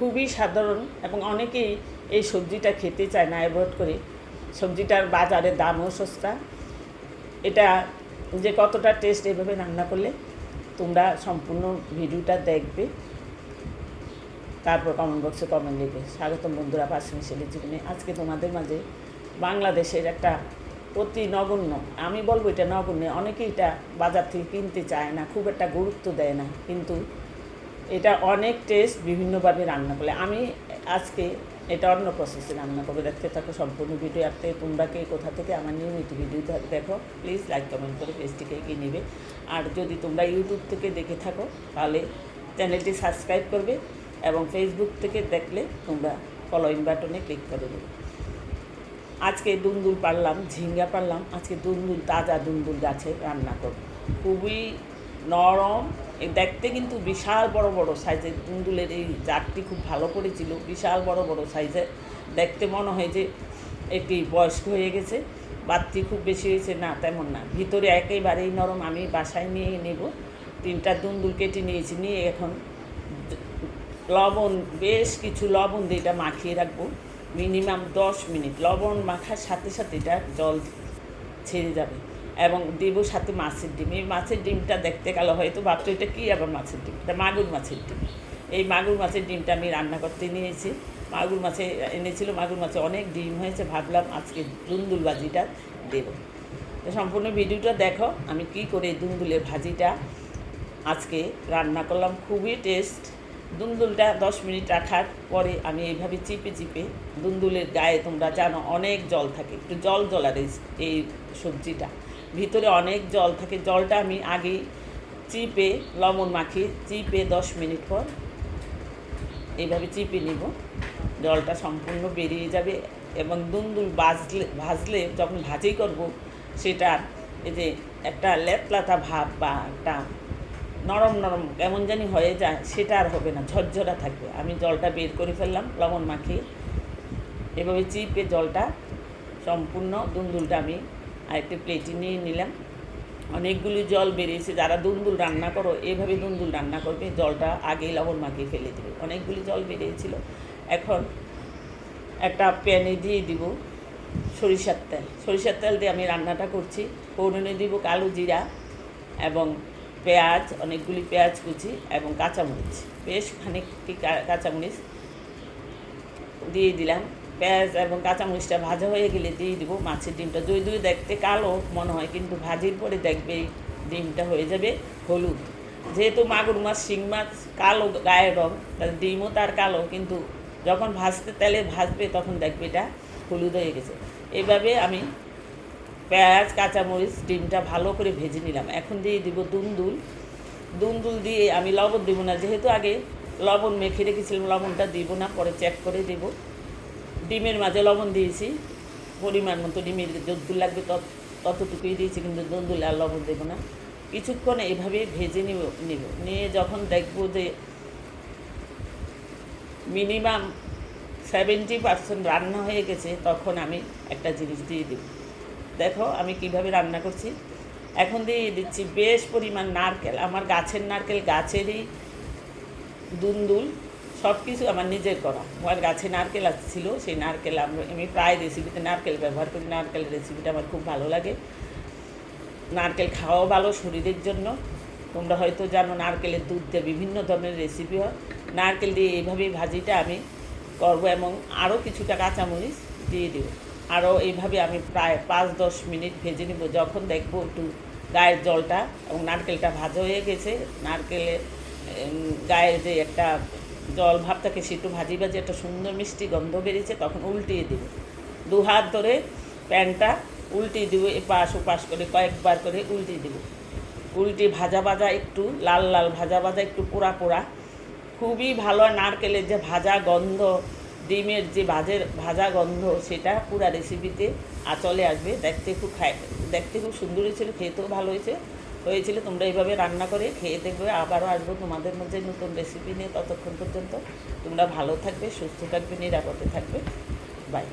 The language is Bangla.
খুবই সাধারণ এবং অনেকেই এই সবজিটা খেতে চায় না, অ্যাভয়েড করে। সবজিটার বাজারে দামও সস্তা। এটা যে কতটা টেস্ট এভাবে রান্না করলে তোমরা সম্পূর্ণ ভিডিওটা দেখবে, তারপর কমেন্ট বক্সে কমেন্ট দেবে। স্বাগতম বন্ধুরা পাঁচ মিশেলের জীবনে। আজকে তোমাদের মাঝে বাংলাদেশের একটা অতি নগণ্য, আমি বলবো এটা নগণ্য, অনেকেই এটা বাজার থেকে কিনতে চায় না, খুব একটা গুরুত্ব দেয় না, কিন্তু এটা অনেক টেস্ট বিভিন্নভাবে রান্না করলে। আমি আজকে এটা অন্য প্রসেসে রান্না করবো, দেখতে থাকো সম্পূর্ণ ভিডিও। আর তোমরা কে কোথা থেকে আমার নিয়মিত ভিডিও দেখো প্লিজ লাইক কমেন্ট করে পেজটিকে এগিয়ে নেবে। আর যদি তোমরা ইউটিউব থেকে দেখে থাকো তাহলে চ্যানেলটি সাবস্ক্রাইব করবে, এবং ফেসবুক থেকে দেখলে তোমরা ফলোইং বাটনে ক্লিক করে দেবে। আজকে দুন্দুল পারলাম, ঝিঙ্গা পারলাম, আজকে দুন্দুল, তাজা দুন্দুল গাছে রান্না করব। খুবই নরম, দেখতে কিন্তু বিশাল বড় বড় সাইজের দুন্দুলের এই জাতটি খুব ভালো করেছিল, বিশাল বড় বড় সাইজের। দেখতে মনে হয় যে একটি বয়স্ক হয়ে গেছে, বাড়তি খুব বেশি হয়েছে না, তেমন না। ভিতরে একেবারেই নরম। আমি বাসায় নিয়ে নেব। 3টা দুন্দুল কেটে নিয়েছি, নিয়ে এখন লবণ, বেশ কিছু লবণ দিয়ে এটা মাখিয়ে রাখবো মিনিমাম 10 মিনিট। লবণ মাখার সাথে সাথে এটা জল ছেড়ে যাবে, এবং দেব সাথে মাছের ডিম। এই মাছের ডিমটা দেখতে কালো, হয়তো ভাবছো এটা কী আবার মাছের ডিম, এটা মাগুর মাছের ডিম। এই মাগুর মাছের ডিমটা আমি রান্না করতে নিয়েছি। মাগুর মাছে এনেছিল, মাগুর মাছে অনেক ডিম হয়েছে, ভাবলাম আজকে দুন্দুল ভাজিটা দেব। তো সম্পূর্ণ ভিডিওটা দেখো আমি কি করে দুন্দুলের ভাজিটা আজকে রান্না করলাম। খুবই টেস্ট। দুন্দুলটা 10 মিনিট রাখার পরে আমি এইভাবে চিপে চিপে, দুন্দুলের গায়ে তোমরা জানো অনেক জল থাকে, একটু জল জলার এই সবজিটা, ভিতরে অনেক জল থাকে। জলটা আমি আগে চিপে লবণ মাখিয়ে চিপে 10 মিনিট পর এইভাবে চিপে নিব, জলটা সম্পূর্ণ বেরিয়ে যাবে। এবং দুন্দুল ভাজলে যখন ভাজি করব, সেটা এই যে একটা লেতলাতা ভাব বা একটা নরম নরম কেমন জানি হয়ে যায়, সেটা আর হবে না, ঝরঝরা থাকবে। আমি জলটা বের করে ফেললাম লবণ মাখিয়ে, এভাবে চিপে জলটা সম্পূর্ণ দুন্দুলটা আমি আরেকটি প্লেটে নিয়ে নিলাম। অনেকগুলি জল বেরিয়েছে। যারা দুন্দুল রান্না করো এভাবে দুন্দুল রান্না করবে, জলটা আগেই লবণ মাখিয়ে ফেলে দেবে। অনেকগুলি জল বেরিয়েছিল। এখন একটা প্যানে দিয়ে দিব সরিষার তেল। সরিষার তেল দিয়ে আমি রান্নাটা করছি। ফোড়নে দিব কালো জিরা এবং পেঁয়াজ, অনেকগুলি পেঁয়াজ কুচি এবং কাঁচামরিচ, বেশ খানিকটি কাঁচামরিচ দিয়ে দিলাম। পেঁয়াজ এবং কাঁচামরিচটা ভাজা হয়ে গেলে দিয়ে দিব মাছের ডিমটা। যদি দেখতে কালো মনে হয়, কিন্তু ভাজির পরে দেখবে এই ডিমটা হয়ে যাবে হলুদ। যেহেতু মাগুর মাছ, শিং মাছ কালো গায়ের রং, তার ডিমও তার কালো, কিন্তু যখন তেলে ভাজবে তখন দেখবে এটা হলুদ হয়ে গেছে। এভাবে আমি পেঁয়াজ, কাঁচামরিচ, ডিমটা ভালো করে ভেজে নিলাম। এখন দিয়ে দিব দুন্দুল। দুন্দুল দিয়ে আমি লবণ দেবো না, যেহেতু আগে লবণ মেখে রেখেছিলাম, লবণটা দিব না, পরে চেক করে দেব। ডিমের মাঝে লবণ দিয়েছি পরিমাণ মতো, ডিমের যতদূর লাগবে ততটুকুই দিয়েছি, কিন্তু দুন্দুল আর লবণ দেবো না। কিছুক্ষণ এভাবে ভেজে নিব। নিয়ে যখন দেখবো যে মিনিমাম 70% রান্না হয়ে গেছে, তখন আমি একটা জিনিস দিয়ে দেব। দেখো আমি কিভাবে রান্না করছি। এখন দিয়ে দিচ্ছি বেশ পরিমাণ নারকেল। আমার গাছের নারকেল, গাছেরই দুন্দুল, সব কিছু আমার নিজের করা। আমার গাছে নারকেল ছিল, সেই নারকেল আমি প্রায় রেসিপিতে নারকেল ব্যবহার করি। নারকেলের রেসিপিটা আমার খুব ভালো লাগে। নারকেল খাওয়াও ভালো শরীরের জন্য। তোমরা হয়তো জানো নারকেলের দুধ দিয়ে বিভিন্ন ধরনের রেসিপি হয়। নারকেল দিয়ে এইভাবেই ভাজিটা আমি করবো, এবং আরও কিছুটা কাঁচামরিচ দিয়ে দেব। আরও এইভাবে আমি প্রায় 5-10 মিনিট ভেজে নেব। যখন দেখবো একটু গায়ের জলটা এবং নারকেলটা ভাজা হয়ে গেছে, নারকেলের গায়ে যে একটা জল ভাব থাকে, সে একটু ভাজি একটা সুন্দর মিষ্টি গন্ধ বেরিয়েছে, তখন উল্টিয়ে দেব। 2 হাত ধরে প্যানটা উল্টিয়ে দেবো, এপাশ ওপাশ করে কয়েকবার করে উল্টিয়ে দেবো। উল্টে ভাজা একটু লাল লাল ভাজা, একটু পোড়া পোড়া, খুবই ভালো। নারকেলের যে ভাজা গন্ধ, ডিমের যে ভাজা গন্ধ, সেটা পুরা রেসিপিতে চলে আসবে। দেখতে খুব সুন্দর হয়েছিল, খেতেও ভালো হয়েছিল। তোমরা এইভাবে রান্না করে খেয়ে দেখবে। আবারও আসবো তোমাদের মধ্যে নতুন রেসিপি নিয়ে। ততক্ষণ পর্যন্ত তোমরা ভালো থাকবে, সুস্থ থাকবে, নিরাপদে থাকবে। বাই।